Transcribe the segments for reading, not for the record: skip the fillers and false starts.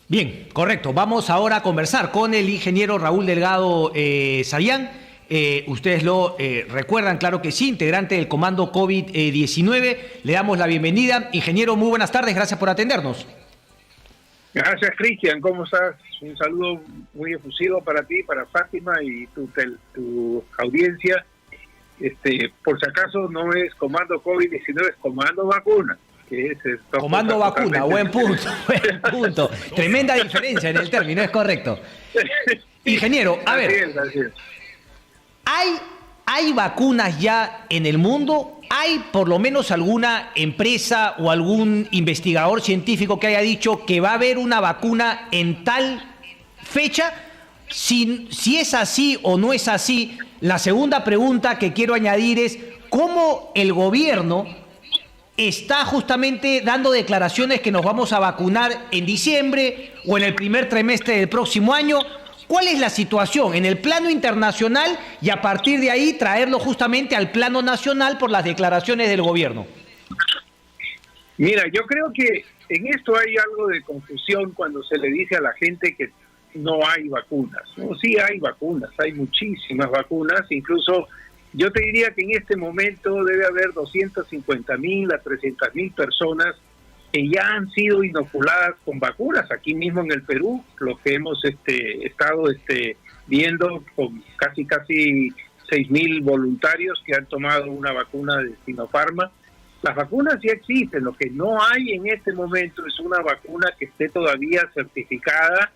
Bien, correcto. Vamos ahora a conversar con el ingeniero Raúl Delgado Sabián. Ustedes lo recuerdan, claro que sí, integrante del Comando COVID-19. Le damos la bienvenida. Ingeniero, muy buenas tardes, gracias por atendernos. Gracias, Cristian. ¿Cómo estás? Un saludo muy efusivo para ti, para Fátima y tu audiencia. Por si acaso no es Comando COVID-19, es Comando Vacuna. Comando Vacuna, buen punto, buen punto. Tremenda diferencia en el término, es correcto. Ingeniero, a ver, así es. ¿Hay vacunas ya en el mundo? ¿Hay por lo menos alguna empresa o algún investigador científico que haya dicho que va a haber una vacuna en tal fecha? Si es así o no es así, la segunda pregunta que quiero añadir es ¿cómo el gobierno está justamente dando declaraciones que nos vamos a vacunar en diciembre o en el primer trimestre del próximo año? ¿Cuál es la situación en el plano internacional y a partir de ahí traerlo justamente al plano nacional por las declaraciones del gobierno? Mira, yo creo que en esto hay algo de confusión cuando se le dice a la gente que no hay vacunas. No, sí hay vacunas, hay muchísimas vacunas, incluso yo te diría que en este momento debe haber 250,000 a 300,000 personas que ya han sido inoculadas con vacunas. Aquí mismo en el Perú, lo que hemos estado viendo con casi 6,000 voluntarios que han tomado una vacuna de Sinopharma. Las vacunas ya existen, lo que no hay en este momento es una vacuna que esté todavía certificada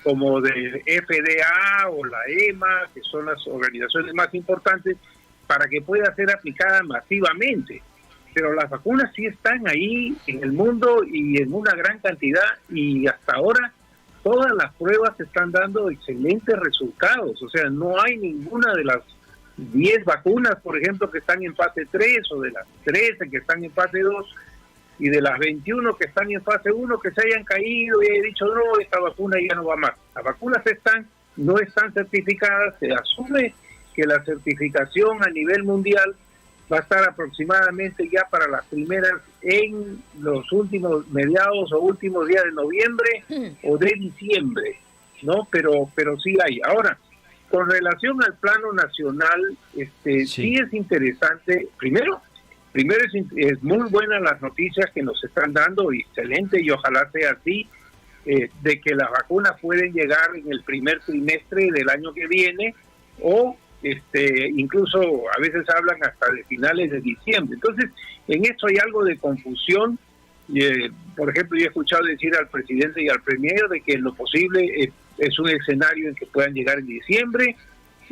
como de FDA o la EMA, que son las organizaciones más importantes, para que pueda ser aplicada masivamente. Pero las vacunas sí están ahí en el mundo y en una gran cantidad, y hasta ahora todas las pruebas están dando excelentes resultados. O sea, no hay ninguna de las 10 vacunas, por ejemplo, que están en fase 3 o de las 13 que están en fase 2 y de las 21 que están en fase 1 que se hayan caído y hayan dicho, no, esta vacuna ya no va más. Las vacunas no están certificadas, se asume que la certificación a nivel mundial va a estar aproximadamente ya para las primeras en los últimos mediados o últimos días de noviembre o de diciembre, ¿no? Pero sí hay. Ahora, con relación al plano nacional, sí es interesante. Primero es muy buena las noticias que nos están dando, excelente, y ojalá sea así, de que las vacunas pueden llegar en el primer trimestre del año que viene, o incluso a veces hablan hasta de finales de diciembre. Entonces, en esto hay algo de confusión. Por ejemplo, yo he escuchado decir al presidente y al premier de que en lo posible es un escenario en que puedan llegar en diciembre,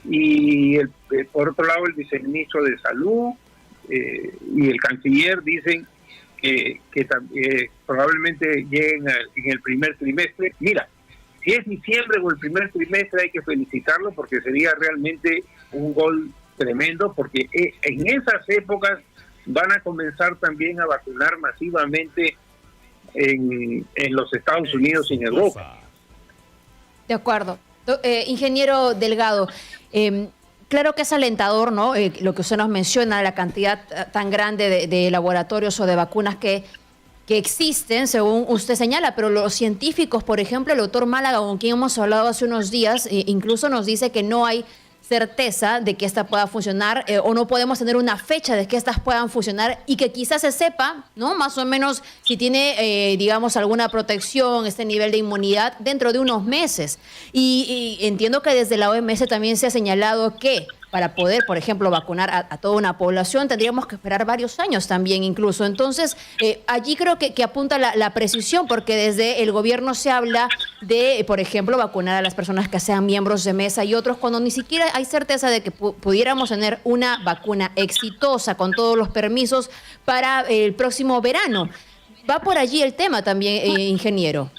y por otro lado el viceministro de Salud y el canciller dicen que probablemente lleguen en el primer trimestre. Mira, si es diciembre o el primer trimestre hay que felicitarlo porque sería realmente un gol tremendo, porque en esas épocas van a comenzar también a vacunar masivamente en los Estados Unidos y en Europa. De acuerdo. Ingeniero Delgado, claro que es alentador, ¿no? Lo que usted nos menciona, la cantidad tan grande de laboratorios o de vacunas que existen, según usted señala, pero los científicos, por ejemplo, el doctor Málaga, con quien hemos hablado hace unos días, incluso nos dice que no hay certeza de que esta pueda funcionar o no podemos tener una fecha de que estas puedan funcionar y que quizás se sepa, ¿no? Más o menos si tiene, digamos, alguna protección, este nivel de inmunidad dentro de unos meses. Y entiendo que desde la OMS también se ha señalado que para poder, por ejemplo, vacunar a toda una población, tendríamos que esperar varios años también incluso. Entonces, allí creo que apunta la precisión, porque desde el gobierno se habla de, por ejemplo, vacunar a las personas que sean miembros de mesa y otros, cuando ni siquiera hay certeza de que pudiéramos tener una vacuna exitosa con todos los permisos para el próximo verano. Va por allí el tema también, ingeniero.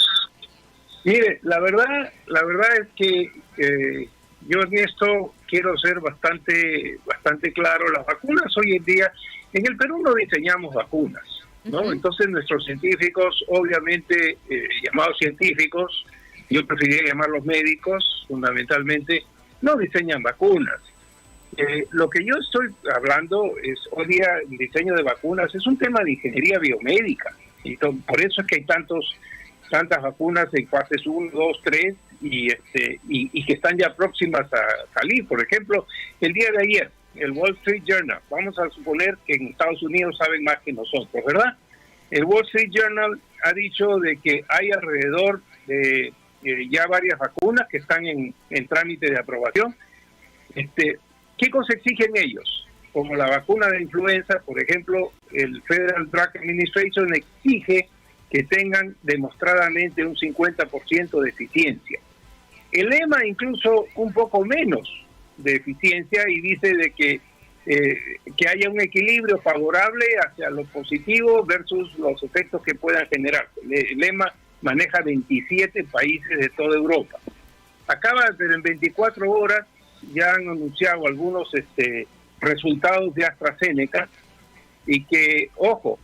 Mire, la verdad es que yo en esto quiero ser bastante claro. Las vacunas hoy en día, en el Perú no diseñamos vacunas, ¿no? Entonces nuestros científicos, obviamente llamados científicos, yo preferiría llamarlos médicos, fundamentalmente, no diseñan vacunas. Lo que yo estoy hablando es, hoy día el diseño de vacunas es un tema de ingeniería biomédica, y por eso es que hay tantos tantas vacunas en fases 1, 2, 3 y que están ya próximas a salir. Por ejemplo, el día de ayer, el Wall Street Journal, vamos a suponer que en Estados Unidos saben más que nosotros, ¿verdad? El Wall Street Journal ha dicho de que hay alrededor de ya varias vacunas que están en trámite de aprobación. ¿Qué cosa exigen ellos? Como la vacuna de influenza, por ejemplo, el Federal Drug Administration exige que tengan demostradamente un 50% de eficiencia. El EMA incluso un poco menos de eficiencia y dice de que haya un equilibrio favorable hacia lo positivo versus los efectos que puedan generar. El EMA maneja 27 países de toda Europa. Acaba de en 24 horas ya han anunciado algunos resultados de AstraZeneca y que, ojo,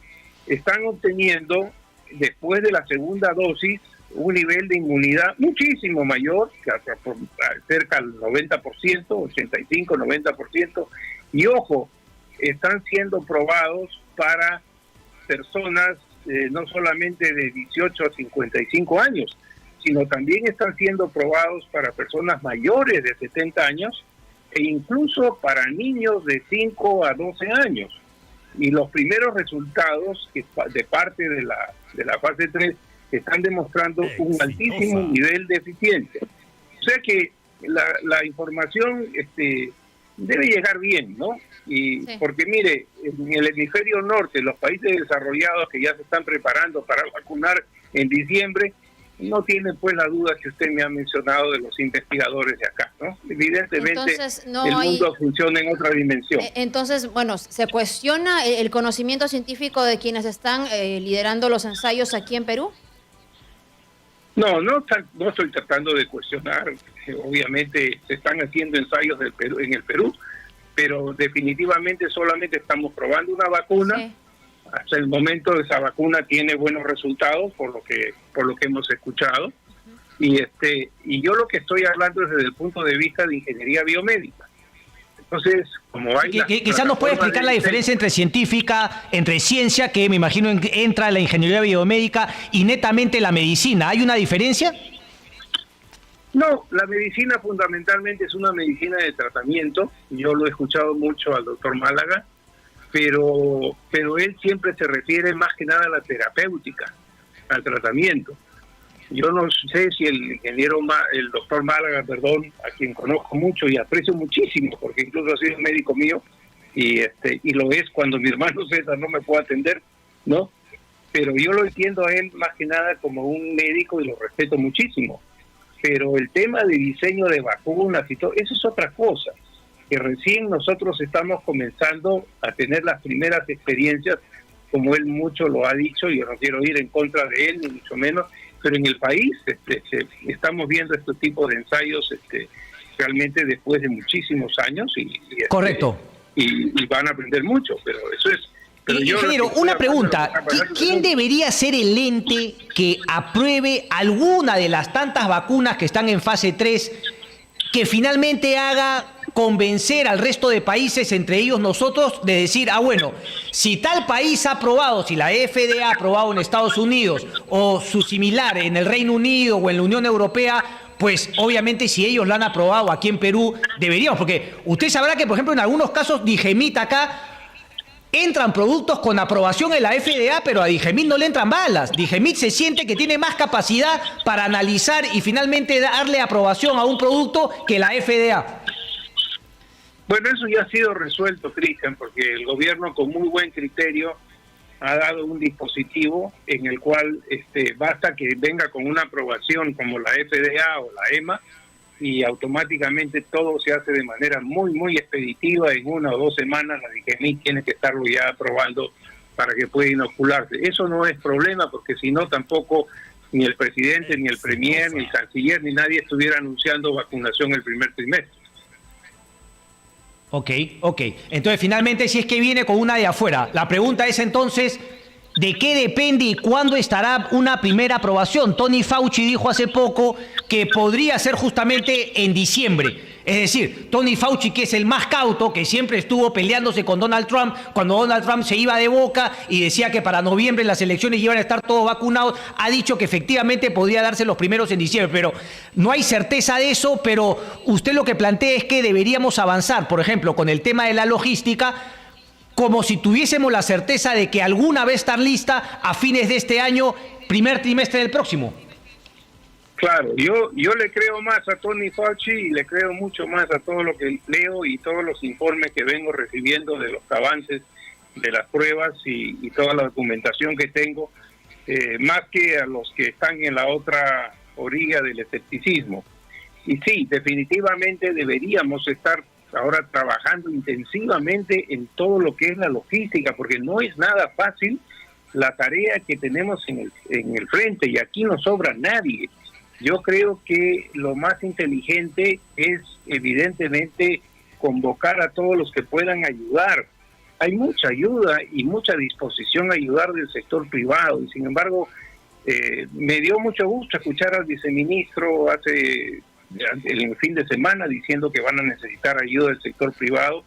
están obteniendo después de la segunda dosis un nivel de inmunidad muchísimo mayor, cerca del 90%, 85-90%, y ojo, están siendo probados para personas no solamente de 18 a 55 años, sino también están siendo probados para personas mayores de 70 años e incluso para niños de 5 a 12 años. Y los primeros resultados de parte de la fase 3 están demostrando un altísimo nivel de eficiencia. O sea que la información debe llegar bien, ¿no? Y sí. Porque mire, en el hemisferio norte, los países desarrollados que ya se están preparando para vacunar en diciembre, no tienen pues la duda que usted me ha mencionado de los investigadores de acá, ¿no? Evidentemente entonces, el mundo funciona en otra dimensión. Entonces, bueno, ¿se cuestiona el conocimiento científico de quienes están liderando los ensayos aquí en Perú? No estoy tratando de cuestionar. Obviamente se están haciendo ensayos en el Perú, pero definitivamente solamente estamos probando una vacuna. Sí. Hasta el momento esa vacuna tiene buenos resultados por lo que hemos escuchado. Y yo lo que estoy hablando es desde el punto de vista de ingeniería biomédica. Entonces, como hay quizás nos puede explicar la diferencia entre científica, entre ciencia, que me imagino entra la ingeniería biomédica, y netamente la medicina. ¿Hay una diferencia? No, la medicina fundamentalmente es una medicina de tratamiento. Yo lo he escuchado mucho al doctor Málaga, pero él siempre se refiere más que nada a la terapéutica, al tratamiento. Yo no sé si el doctor Málaga, a quien conozco mucho y aprecio muchísimo, porque incluso ha sido médico mío, y lo es cuando mi hermano César no me puede atender, ¿no? Pero yo lo entiendo a él más que nada como un médico y lo respeto muchísimo. Pero el tema de diseño de vacunas y todo, eso es otra cosa, que recién nosotros estamos comenzando a tener las primeras experiencias, como él mucho lo ha dicho, y yo no quiero ir en contra de él, ni mucho menos, pero en el país estamos viendo este tipo de ensayos realmente después de muchísimos años correcto, y van a aprender mucho, pero eso es. Pero ingeniero, una pregunta, ¿quién debería ser el ente que apruebe alguna de las tantas vacunas que están en fase 3 que finalmente haga convencer al resto de países, entre ellos nosotros, de decir, bueno, si tal país ha aprobado, si la FDA ha aprobado en Estados Unidos o su similar en el Reino Unido o en la Unión Europea, pues obviamente si ellos lo han aprobado aquí en Perú, deberíamos, porque usted sabrá que, por ejemplo, en algunos casos Digemit acá entran productos con aprobación en la FDA, pero a Digemit no le entran balas. Digemit se siente que tiene más capacidad para analizar y finalmente darle aprobación a un producto que la FDA. Bueno, eso ya ha sido resuelto, Cristian, porque el gobierno con muy buen criterio ha dado un dispositivo en el cual basta que venga con una aprobación como la FDA o la EMA y automáticamente todo se hace de manera muy, muy expeditiva. En 1 o 2 semanas la Digemit tiene que estarlo ya aprobando para que pueda inocularse. Eso no es problema, porque si no tampoco ni el presidente, ni el premier, ni el canciller, ni nadie estuviera anunciando vacunación el primer trimestre. Ok. Entonces, finalmente, si es que viene con una de afuera, la pregunta es entonces, ¿de qué depende y cuándo estará una primera aprobación? Tony Fauci dijo hace poco que podría ser justamente en diciembre. Es decir, Tony Fauci, que es el más cauto, que siempre estuvo peleándose con Donald Trump, cuando Donald Trump se iba de boca y decía que para noviembre las elecciones iban a estar todos vacunados, ha dicho que efectivamente podría darse los primeros en diciembre, pero no hay certeza de eso, pero usted lo que plantea es que deberíamos avanzar, por ejemplo, con el tema de la logística, como si tuviésemos la certeza de que alguna vez estar lista a fines de este año, primer trimestre del próximo. Claro, yo le creo más a Tony Fauci y le creo mucho más a todo lo que leo y todos los informes que vengo recibiendo de los avances de las pruebas y toda la documentación que tengo, más que a los que están en la otra orilla del escepticismo. Y sí, definitivamente deberíamos estar ahora trabajando intensivamente en todo lo que es la logística, porque no es nada fácil la tarea que tenemos en el frente, y aquí no sobra nadie. Yo creo que lo más inteligente es evidentemente convocar a todos los que puedan ayudar. Hay mucha ayuda y mucha disposición a ayudar del sector privado, y sin embargo me dio mucho gusto escuchar al viceministro el fin de semana diciendo que van a necesitar ayuda del sector privado,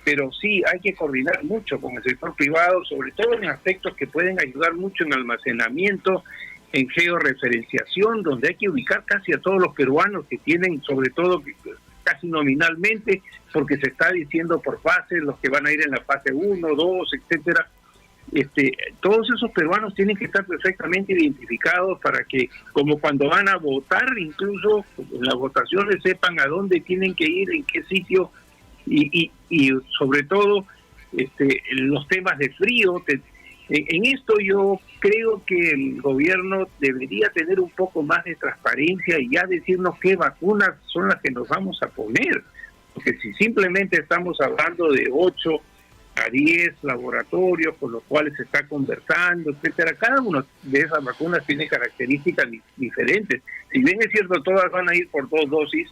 pero sí hay que coordinar mucho con el sector privado, sobre todo en aspectos que pueden ayudar mucho en almacenamiento, en georreferenciación, donde hay que ubicar casi a todos los peruanos que tienen, sobre todo casi nominalmente, porque se está diciendo por fases, los que van a ir en la fase 1, 2, etcétera. Todos esos peruanos tienen que estar perfectamente identificados para que, como cuando van a votar, incluso en las votaciones sepan a dónde tienen que ir, en qué sitio, y sobre todo los temas de frío. En esto yo creo que el gobierno debería tener un poco más de transparencia y ya decirnos qué vacunas son las que nos vamos a poner, porque si simplemente estamos hablando de 8 a 10 laboratorios con los cuales se está conversando, etcétera, cada una de esas vacunas tiene características diferentes. Si bien es cierto, todas van a ir por 2 dosis,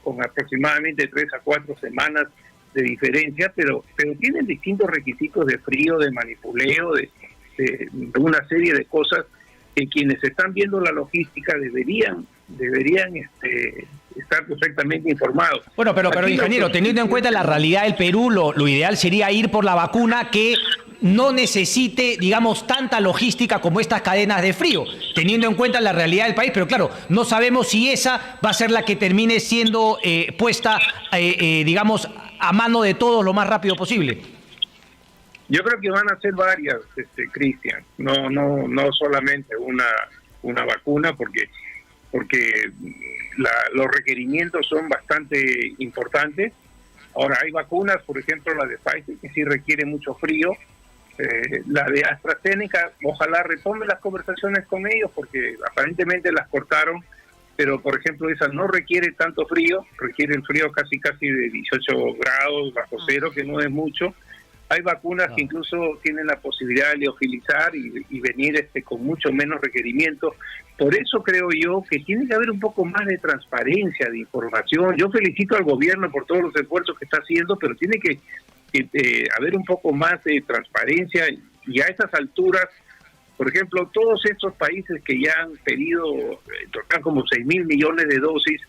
con aproximadamente 3 a 4 semanas de diferencia, pero tienen distintos requisitos de frío, de manipuleo, de una serie de cosas que quienes están viendo la logística deberían estar perfectamente informados. Bueno, pero ingeniero, teniendo en cuenta la realidad del Perú, lo ideal sería ir por la vacuna que no necesite, digamos, tanta logística como estas cadenas de frío, teniendo en cuenta la realidad del país, pero claro, no sabemos si esa va a ser la que termine siendo puesta, digamos, a mano de todos lo más rápido posible. Yo creo que van a ser varias, Cristian, no solamente una vacuna, porque los requerimientos son bastante importantes. Ahora hay vacunas, por ejemplo la de Pfizer, que sí requiere mucho frío. La de AstraZeneca, ojalá retome las conversaciones con ellos, porque aparentemente las cortaron, pero por ejemplo esa no requiere tanto frío, requiere el frío casi de 18 grados bajo cero, que no es mucho. Hay vacunas que incluso tienen la posibilidad de liofilizar y venir con mucho menos requerimientos. Por eso creo yo que tiene que haber un poco más de transparencia, de información. Yo felicito al gobierno por todos los esfuerzos que está haciendo, pero tiene que haber un poco más de transparencia, y a esas alturas, por ejemplo, todos estos países que ya han pedido, tocan como 6.000 millones de dosis,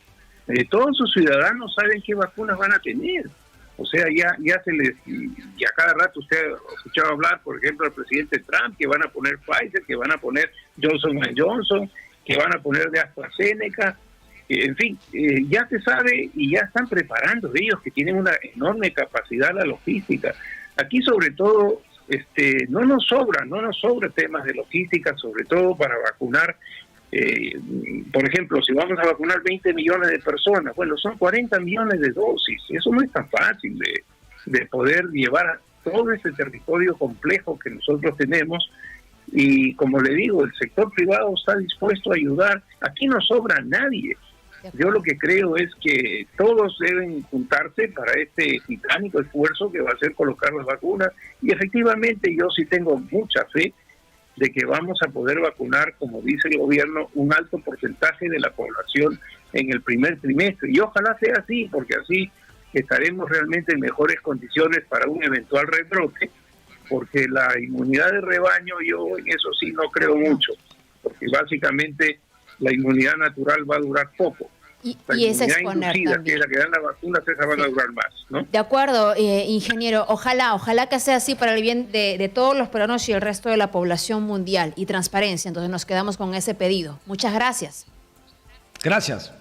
todos sus ciudadanos saben qué vacunas van a tener. O sea, ya se les, y a cada rato usted ha escuchado hablar, por ejemplo, al presidente Trump, que van a poner Pfizer, que van a poner Johnson & Johnson, que van a poner de AstraZeneca, en fin, ya se sabe y ya están preparando ellos, que tienen una enorme capacidad la logística. Aquí sobre todo no nos sobra temas de logística, sobre todo para vacunar. Por ejemplo, si vamos a vacunar 20 millones de personas, bueno, son 40 millones de dosis. Eso no es tan fácil de poder llevar a todo ese territorio complejo que nosotros tenemos. Y como le digo, el sector privado está dispuesto a ayudar. Aquí no sobra nadie. Yo lo que creo es que todos deben juntarse para este titánico esfuerzo que va a ser colocar las vacunas, y efectivamente yo sí tengo mucha fe de que vamos a poder vacunar, como dice el gobierno, un alto porcentaje de la población en el primer trimestre, y ojalá sea así, porque así estaremos realmente en mejores condiciones para un eventual rebrote, porque la inmunidad de rebaño yo en eso sí no creo mucho, porque básicamente la inmunidad natural va a durar poco. Y es exponer inducida, también. que es la que dan las vacunas, esas van a durar más, ¿no? De acuerdo, ingeniero. Ojalá que sea así para el bien de todos los peruanos y el resto de la población mundial. Y transparencia. Entonces nos quedamos con ese pedido. Muchas gracias. Gracias.